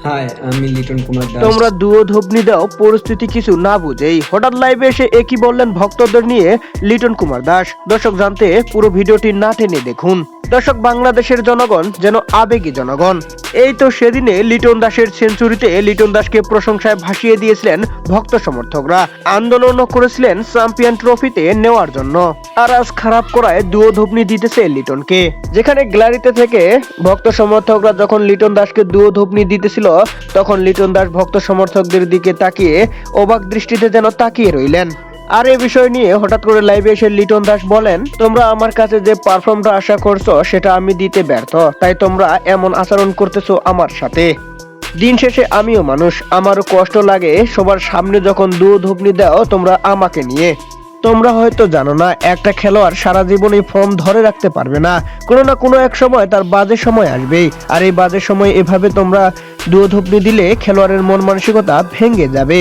High, আমি লিটন কুমার দাস। তোমরা দুয়ো ধবনি দাও পরিস্থিতি কিছু না বুঝেই হঠাৎ লাইভে এসে একই বললেন ভক্তদের নিয়ে লিটন কুমার দাস। দর্শক জানতে পুরো ভিডিওটি না টেনে দেখুন। দর্শক, বাংলাদেশের জনগণ যেন আবেগী জনগণ। এই তো সেদিনে লিটন দাসের সেঞ্চুরিতে লিটন দাসকে প্রশংসায় ভাসিয়ে দিয়েছিলেন ভক্ত সমর্থকরা, আন্দোলনও করেছিলেন চ্যাম্পিয়ন ট্রফিতে নেওয়ার জন্য। আর আজ খারাপ করায় দুয়ো ধবনি দিতেছে লিটনকে। যেখানে গ্যালারিতে থেকে ভক্ত সমর্থকরা যখন লিটন দাসকে দুয়ো ধবনি দিতেছিল, তখন লিটন দাস ভক্ত সমর্থকদের দিকে তাকিয়ে অবাক দৃষ্টিতে যেন তাকিয়ে রইলেন। আর এই বিষয় নিয়ে হঠাৎ করে লাইভে এসে লিটন দাস বলেন, তোমরা আমার কাছে যে পারফর্মটা আশা করছো সেটা আমি দিতে ব্যর্থ, তাই তোমরা এমন আচরণ করতেছো আমার সাথে। দিন শেষে আমিও মানুষ, আমারও কষ্ট লাগে সবার সামনে যখন দুয়ো ধবনি দাও তোমরা আমাকে নিয়ে। তোমরা হয়তো জানো না, একটা খেলোয়াড় সারা জীবনে ফর্ম ধরে রাখতে পারবে না, কোনো না কোনো এক সময় তার বাজে সময় আসবেই। আর এই বাজে সময় এভাবে তোমরা দুয়ো ধবনি দিলে খেলোয়াড়ের মন মানসিকতা ভেঙে যাবে।